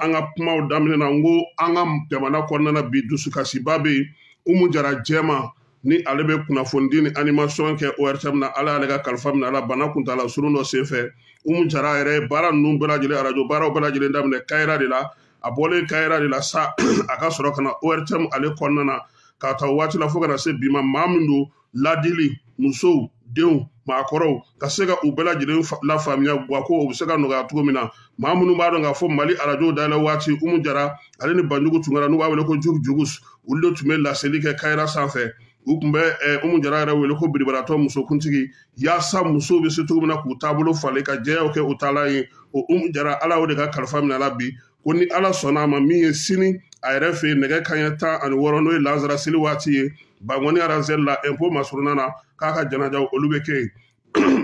an ka kumaw daminɛ na n ko an ka jamana kɔnɔna bi dusukasiba bɛ yen Umu Jara Jɛma ni ale bɛ kunnafoni ni animation kɛ ORTM na ala y'ale ka kalifa minɛ ala bana kuntala surun dɔ senfɛ Umu Jara yɛrɛ baara ninnu bɛɛ lajɛlen arajo baaraw bɛɛ lajɛlen daminɛ Kayira de la a bɔlen Kayira de la sa a ka sɔrɔ ka na ORTM ale kɔnɔna na k'a ta waati la fo ka na se bi ma maa min don ladili musow denw maakɔrɔw ka se ka u bɛɛ lajɛlen lafaamuya wa ko o bɛ se ka nɔgɔya cogo min na maa minnu b'a dɔn k'a fɔ Mali arajo dayɛlɛ waati Umu Jara ale ni Banjugu Tunkara n'u b'a wele ko Jugus olu de tun bɛ laseli kɛ Kayira sanfɛ u tun bɛ Umu Jara yɛrɛ wele ko biribaratɔ musokuntigi yaasa musow bɛ se cogo min na k'u taabolo falen ka jɛyaw kɛ u taalan ye o Umu Jara ala y'o de ka kalifa minɛ a la bi ko ni ala sɔnna a ma min ye sini a yɛrɛ fɛ yen nɛgɛ kanɲɛ 16 n'o ye lansara seli waati ye Bangoni aranzɛri la impôt masuruna na k'a ka janajaw olu bɛ kɛ yen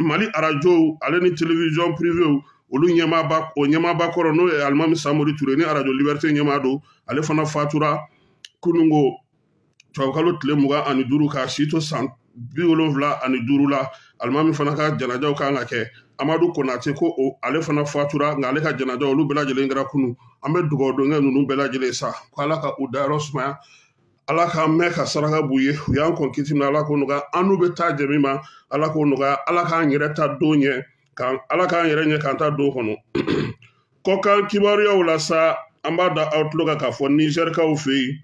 Mali arajow ale ni télévision privée olu ɲɛmaaba kɔrɔ n'o ye Alimami Samori Ture ni arajo Liberté ɲɛmaa don ale fana fatura kunungo tubabukalo tile 25 k'a si to san 75 la Alimami fana ka janajaw kan ka kɛ Amadu Konate ko ale fana fatura nka ale ka janajaw olu bɛɛ lajɛlen kɛra kunu an bɛ dugawu don kɛ ninnu bɛɛ lajɛlen sa ko ala ka u dayɔrɔ sumaya ala ka mɛn ka saraka b'u ye u y'an kɔn kiti min ala k'o nɔgɔya an n'u bɛ taa jɛmi ma ala k'o nɔgɔya ala k'an yɛrɛ ta don ɲɛ ala k'an yɛrɛ ɲɛ k'an ta don kɔnɔ kɔkan kibaruyaw la sa an b'a da aw tulo kan k'a fɔ Nizɛrikaw fɛ yen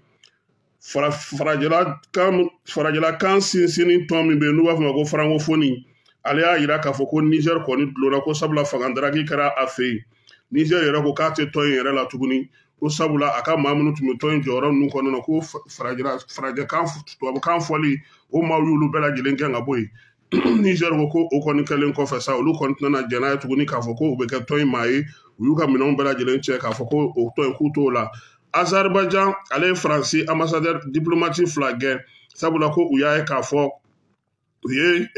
farajɛlakan sinsinni tɔn min bɛ yen n'u b'a fɔ ma ko francophonie ale y'a jira k'a fɔ ko Nizɛri kɔni dulonna ko sabula fangadaraki kɛra a fɛ yen Nizɛri yɛrɛ ko k'a tɛ tɔn in yɛrɛ la tuguni ko sabula a ka maa minnu tun bɛ tɔn in jɔyɔrɔ ninnu kɔnɔna na ko farajɛkan tubabukan fɔli o maaw y'olu bɛɛ lajɛlen gɛn ka bɔ yen Nizɛri ko o kɔni kɛlen kɔfɛ sa olu kɔni tɛna jɛn n'a ye tuguni k'a fɔ ko u bɛ kɛ tɔn in maa ye u y'u ka minɛnw bɛɛ lajɛlen cɛ k'a fɔ ko o tɔn in k'u t'o la Azerbaïdjan ale ye Faransi ambassadeur diplomate 2 gɛn sabula ko u y'a ye k'a fɔ u ye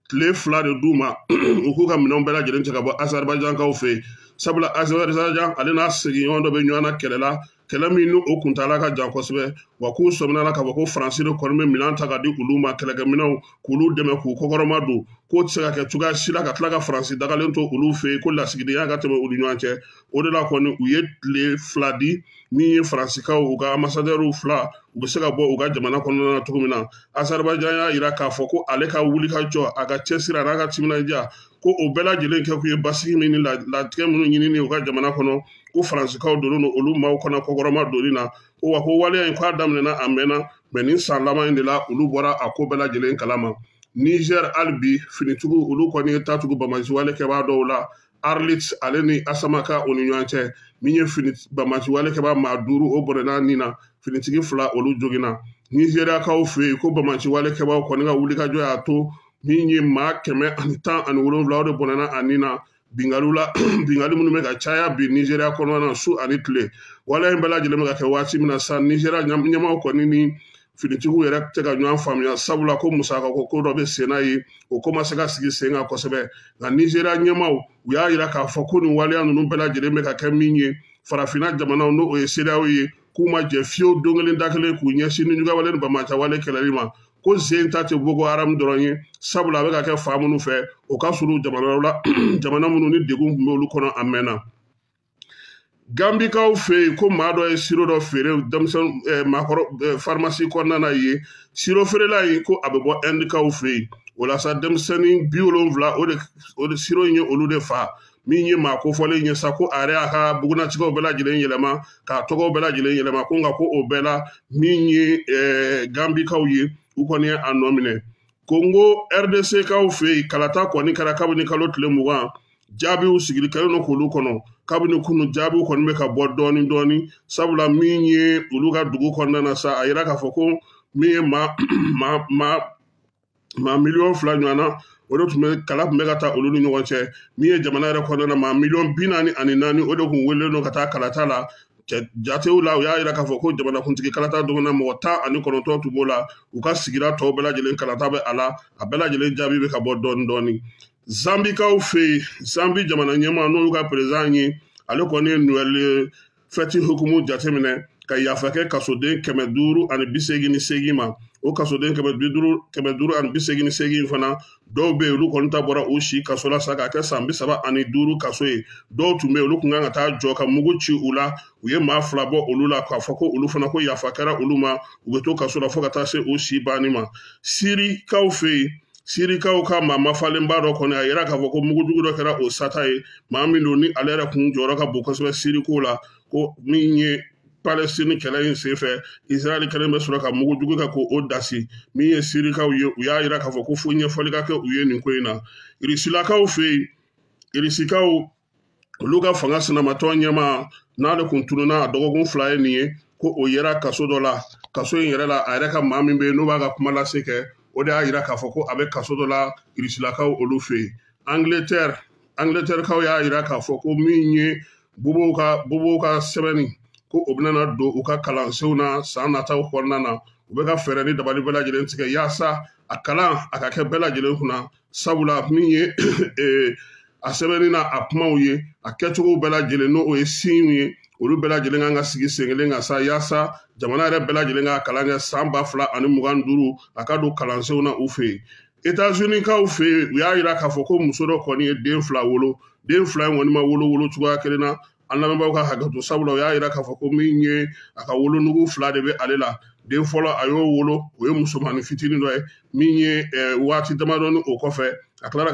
tile 2 de d'u ma u k'u ka minɛnw bɛɛ lajɛlen cɛ ka bɔ Azerbaïdjan kaw fɛ yen sabula Azerbaïdjan ale n'a sigiɲɔgɔn dɔ bɛ ɲɔgɔn na kɛlɛ la kɛlɛ min n'o kuntala ka jan kosɛbɛ wa k'u sɔmina k'a fɔ ko Faransi de kɔni bɛ minɛn ta ka di olu ma kɛlɛkɛminɛnw k'olu dɛmɛ k'u kɔkɔrɔma don k'o tɛ se ka kɛ cogoya si la ka tila ka Faransi dagalen to olu fɛ yen ko lasigidenya ka tɛmɛ olu ɲɔgɔn cɛ o de la kɔni u ye tile 2 di min ye Faransikaw u ka ambassadɛriw 2 u bɛ se ka bɔ u ka jamana kɔnɔna na cogo min na Azerbaïdjan y'a jira k'a fɔ ko ale ka wuli ka jɔ a ka cɛsiri a n'a ka timinadiya ko o bɛɛ lajɛlen kɛ k'u ye basigi min ni latigɛ minnu ɲinini u ka jamana kɔnɔ ko Faransikaw donnen don olu maaw kɔnɔ kɔkɔrɔma donni na ko wa ko waleya in k'a daminɛna a mɛnna mɛ nin san laban in de la olu bɔra a ko bɛɛ lajɛlen kalama Niger hali bi finitigiw olu kɔni ye taatugu bamajiwale kɛbaa dɔw la Arlit ale ni Asamaka o ni ɲɔgɔn cɛ min ye bamajiwale kɛbaa maa 5 o bɔrɛna nin na finitigi 2 olu joginna Nizeriyakaw fɛ yen ko bamajiwale kɛbaaw kɔni ka wuli ka jɔ y'a to min ye maa 117 o de bɔnɛna a nin na bingali minnu bɛ ka caya bi Nizeriya kɔnɔna na su ani tile wala in bɛɛ lajɛlen bɛ ka kɛ waati min na sa Nizeriya ɲɛmaaw kɔni ni finitigiw yɛrɛ tɛ ka ɲɔgɔn faamuya sabula ko musaka ko dɔ bɛ sen n'a ye o ko ma se ka sigi sen kan kosɛbɛ nka Nizeriya ɲɛmaaw u y'a jira k'a fɔ ko nin waleya ninnu bɛɛ lajɛlen bɛ ka kɛ min ye farafinna jamanaw n'o ye CEDEAO ye k'u ma jɛ fiyewu don kelen da kelen k'u ɲɛsin ni ɲugawale ni bamacawale kɛlɛli ma ko sen ta tɛ Boko Haram dɔrɔn ye sabula a bɛ ka kɛ fa minnu fɛ o ka surun jamana la jamana minnu ni degun tun bɛ olu kɔnɔ a mɛnna Gambikaw fɛ yen ko maa dɔ ye siro dɔ feere denmisɛn maakɔrɔ pharmacie kɔnɔna na ye siro feerela in ko a bɛ bɔ Indikaw fɛ yen o la sa denmisɛnnin 70 o de siro in ye olu de fa min ye maa kofɔlen ye sa ko a yɛrɛ y'a ka bugunatigɛw bɛɛ lajɛlen yɛlɛma k'a tɔgɔw bɛɛ lajɛlen yɛlɛma ko nka ko o bɛɛ la min ye Gambikaw ye u kɔni ye a nɔ minɛ Congo RDC kaw fɛ yen kalata kɔni kɛra kabini kalo tile 20 jaabiw sigili kɛlen don k'olu kɔnɔ kabini kunu jaabiw kɔni bɛ ka bɔ dɔɔni dɔɔni sabula min ye olu ka dugu kɔnɔna na sa a yira k'a fɔ ko min ye maa 2 miliyɔn ɲɔgɔnna o de kala tun bɛ ka taa olu ni ɲɔgɔn cɛ min ye jamana yɛrɛ kɔnɔna na maa 44 o de tun wele don ka taa kalata la jatew la u y'a jira k'a fɔ ko jamanakuntigi kalata dɔgɔna mɔgɔ 19 tun b'o la u ka sigira tɔw bɛɛ lajɛlen kalata bɛ a la a bɛɛ lajɛlen jaabi bɛ ka bɔ dɔɔni dɔɔni Zambikaw fɛ yen Zambi jamana ɲɛmaa n'olu ka président ye ale kɔni ye Noël fɛti hukumu jateminɛ ka yafa kɛ kasoden 588 ma o kasoden 578 fana dɔw be olu kɔni ta bɔra o si kaso la sa k'a kɛ san 35 kaso ye dɔw tun be olu kun kan ka taa jɔ ka mugu ci u la u ye maa 2 bɔ olu la k'a fɔ ko olu fana ko yafa kɛra olu ma u bɛ to kaso la fo ka taa se o si banni ma sirikaw fɛ yen sirikaw ka maa mafalenba dɔ kɔni a yira k'a fɔ ko mugujugu dɔ kɛra o sata ye maa min don ni ale yɛrɛ kun jɔyɔrɔ ka bon kosɛbɛ siriko la ko min ye Palestine kɛlɛ in senfɛ Israël kɛlen bɛ sɔrɔ ka mugujugu kɛ ko o dasi min ye sirikaw ye u y'a yira k'a fɔ ko fo ɲɛfɔli ka kɛ u ye nin ko in na Irisilakaw fɛ yen Irisikaw olu ka fanga sinamatɔ ɲɛma n'ale kun tununa a dɔgɔkun 2 ye nin ye ko o yera kaso dɔ la kaso in yɛrɛ la a yɛrɛ ka maa min bɛ yen n'o b'a ka kuma lase kɛ o de y'a yira k'a fɔ ko a bɛ kaso dɔ la Irisilakaw olu fɛ yen Angleterrekaw y'a yira k'a fɔ ko min ye bobow ka sɛbɛnni ko o bɛna don u ka kalansenw na san nataw kɔnɔna na u bɛ ka fɛɛrɛ ni dabali bɛɛ lajɛlen tigɛ yaasa a kalan a ka kɛ bɛɛ lajɛlen kunna sabula min ye a sɛbɛnni na a kumaw ye a kɛcogo bɛɛ lajɛlen n'o ye sinw ye olu bɛɛ lajɛlen kan ka sigi sen kelen kan sa yaasa jamana yɛrɛ bɛɛ lajɛlen ka kalan kɛ san 2025 a ka don kalansenw na u fɛ yen États-Unis kaw fɛ yen u y'a yira k'a fɔ ko muso dɔ kɔni ye den 2 wolo den 2 in kɔni ma wolo cogoya kelen na an lamɛnbaaw ka hakɛto sabula u y'a yira k'a fɔ ko min ye a ka wolonugu 2 de bɛ ale la den fɔlɔ a y'o wolo o ye musomanin fitinin dɔ ye min ye waati damadɔni o kɔfɛ a tilara